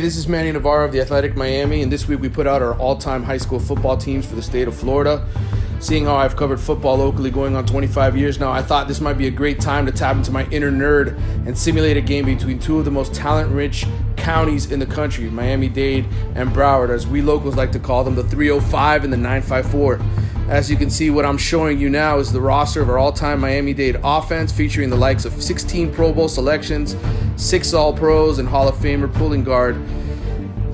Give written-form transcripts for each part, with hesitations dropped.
this is Manny Navarro of the Athletic Miami, and this week we put out our all-time high school football teams for the state of Florida. Seeing how I've covered football locally going on 25 years now, I thought this might be a great time to tap into my inner nerd and simulate a game between two of the most talent-rich counties in the country, Miami-Dade and Broward, as we locals like to call them, the 305 and the 954. As you can see, what I'm showing you now is the roster of our all-time Miami-Dade offense, featuring the likes of 16 Pro Bowl selections, 6 All-Pros, and Hall of Famer pulling guard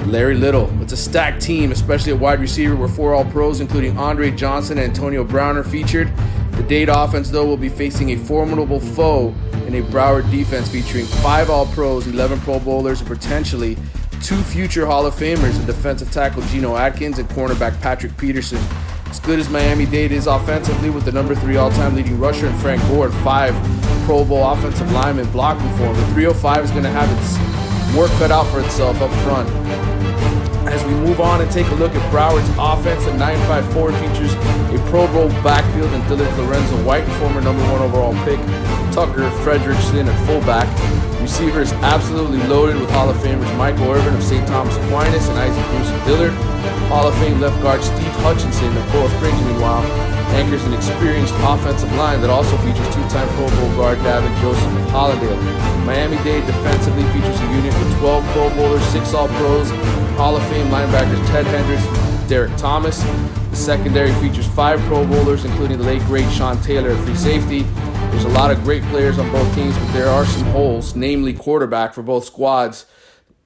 Larry Little. It's a stacked team, especially at wide receiver, where 4 All-Pros, including Andre Johnson and Antonio Brown, are featured. The Dade offense, though, will be facing a formidable foe in a Broward defense featuring 5 All-Pros, 11 Pro Bowlers, and potentially 2 future Hall of Famers in defensive tackle Geno Atkins and cornerback Patrick Peterson. As good as Miami-Dade is offensively, with the number 3 all-time leading rusher in Frank Gore and 5 Pro Bowl offensive linemen blocking for him, the 305 is going to have its work cut out for itself up front. As we move on and take a look at Broward's offense, the 954 features a Pro Bowl backfield in Dillard Lorenzo White and former number 1 overall pick Tucker Frederickson at fullback. Receiver is absolutely loaded with Hall of Famers Michael Irvin of St. Thomas Aquinas and Isaac Bruce of Dillard. Hall of Fame left guard Steve Hutchinson of Coral Springs, meanwhile, anchors an experienced offensive line that also features 2-time Pro Bowl guard Davin Joseph of Hollandale. Miami-Dade defensively features a unit with 12 Pro Bowlers, 6 All-Pros, Hall of Fame linebackers Ted Hendricks, Derek Thomas. The secondary features 5 Pro Bowlers, including the late great Sean Taylor at free safety. There's a lot of great players on both teams, but there are some holes, namely quarterback for both squads.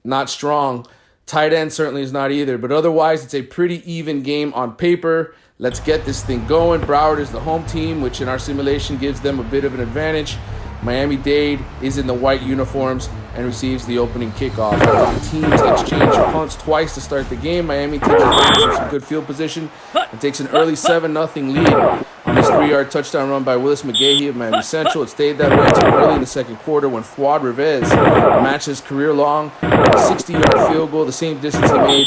Not strong. Tight end certainly is not either, but otherwise it's a pretty even game on paper. Let's get this thing going. Broward is the home team, which in our simulation gives them a bit of an advantage. Miami-Dade is in the white uniforms and receives the opening kickoff. After the teams exchange punts twice to start the game, Miami takes advantage of some good field position and takes an early 7-0 lead on this 3-yard touchdown run by Willis McGahee of Miami Central. It stayed that way until early in the second quarter when Fuad Rivez matched his career-long 60-yard field goal, the same distance he made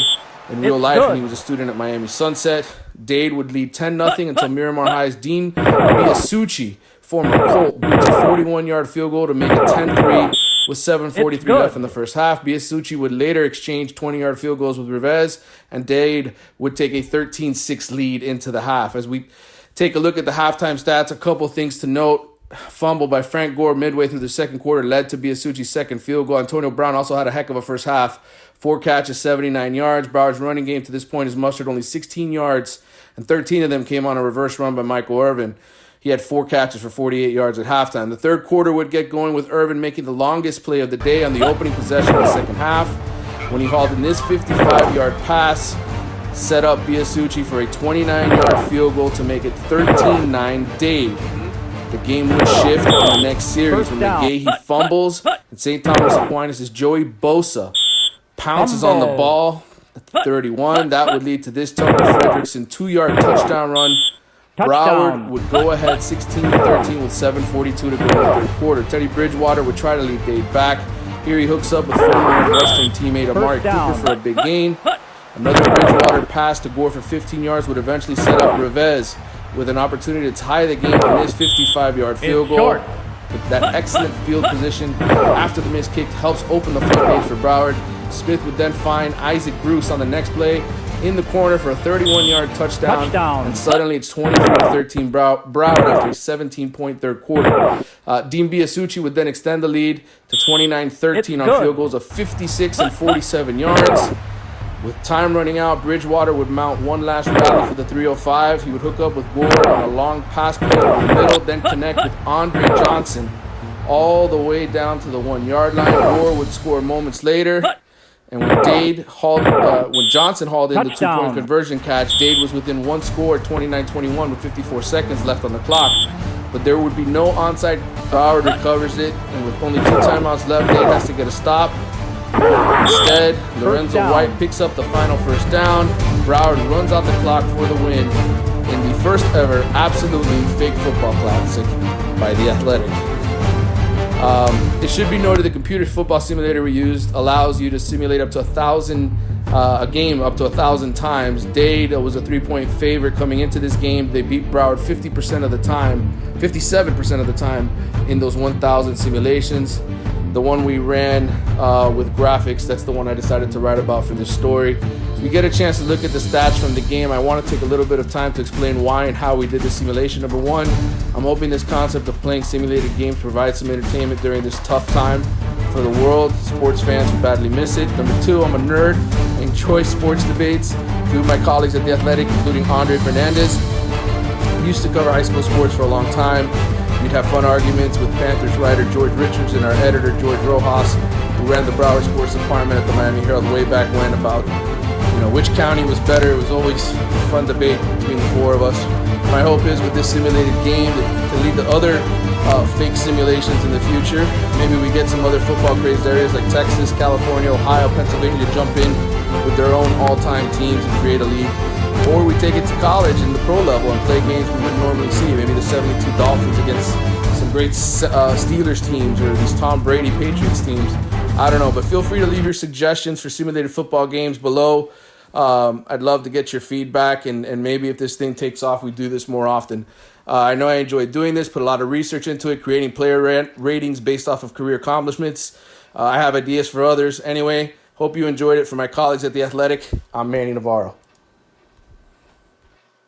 in real life when he was a student at Miami Sunset. Dade would lead 10-0 until Miramar High's Dean Biasucci, former Colt, beats a 41-yard field goal to make it 10-3 with 7:43 left in the first half. Biasucci would later exchange 20-yard field goals with Rivez, and Dade would take a 13-6 lead into the half. As we take a look at the halftime stats, a couple things to note. Fumble by Frank Gore midway through the second quarter led to Biasucci's second field goal. Antonio Brown also had a heck of a first half. 4 catches, 79 yards. Broward's running game to this point has mustered only 16 yards, and 13 of them came on a reverse run by Michael Irvin. He had 4 catches for 48 yards at halftime. The third quarter would get going with Irvin making the longest play of the day on the opening possession of the second half, when he hauled in this 55-yard pass, set up Biasucci for a 29-yard field goal to make it 13-9 Dade. The game would shift in the next series when McGahee fumbles, and St. Thomas Aquinas' Joey Bosa pounces on the ball at the 31. That would lead to this Tucker Frederickson 2-yard touchdown run. Broward would go ahead 16-13 with 7:42 to go in the third quarter. Teddy Bridgewater would try to lead Dade back. Here he hooks up with former Western teammate Amari Cooper for a big gain. Another Bridgewater pass to Gore for 15 yards would eventually set up Rivez with an opportunity to tie the game on this 55-yard field goal. That excellent field position after the missed kick helps open the floodgates for Broward. Smith would then find Isaac Bruce on the next play in the corner for a 31-yard touchdown. And suddenly it's 23-13 Broward after a 17-point third quarter. Dean Biasucci would then extend the lead to 29-13 on field goals of 56 and 47 yards. With time running out, Bridgewater would mount one last rally for the 305. He would hook up with Gore on a long pass play over the middle, then connect with Andre Johnson all the way down to the 1-yard line. Gore would score moments later. And when Johnson hauled in the 2-point conversion catch, Dade was within 1 score at 29-21 with 54 seconds left on the clock. But there would be no onside. Broward recovers it, and with only 2 timeouts left, Dade has to get a stop. Instead, Lorenzo White picks up the final first down. Broward runs out the clock for the win in the first ever absolutely fake football classic by The Athletic. It should be noted the computer football simulator we used allows you to simulate up to 1,000 a game up to 1,000 times. Dade was a 3-point favorite coming into this game. They beat Broward 57% of the time in those 1,000 simulations. the one we ran with graphics, that's the one I decided to write about for this story. If you get a chance to look at the stats from the game, I want to take a little bit of time to explain why and how we did the simulation. Number one, I'm hoping this concept of playing simulated games provides some entertainment during this tough time for the world. Sports fans who badly miss it. Number two, I'm a nerd. I enjoy sports debates. Two of my colleagues at The Athletic, including Andre Fernandez, used to cover high school sports for a long time. We'd have fun arguments with Panthers writer George Richards and our editor George Rojas, who ran the Broward sports department at the Miami Herald way back when, about which county was better. It was always a fun debate between the four of us. My hope is with this simulated game to lead to other fake simulations in the future. Maybe we get some other football crazed areas like Texas, California, Ohio, Pennsylvania to jump in with their own all-time teams and create a league. Or we take it to college and the pro level and play games we wouldn't normally see. Maybe the 72 Dolphins against some great Steelers teams or these Tom Brady Patriots teams. I don't know, but feel free to leave your suggestions for simulated football games below. I'd love to get your feedback, and maybe if this thing takes off, we do this more often. I know I enjoy doing this, put a lot of research into it, creating player ratings based off of career accomplishments. I have ideas for others. Anyway, hope you enjoyed it. For my colleagues at The Athletic, I'm Manny Navarro.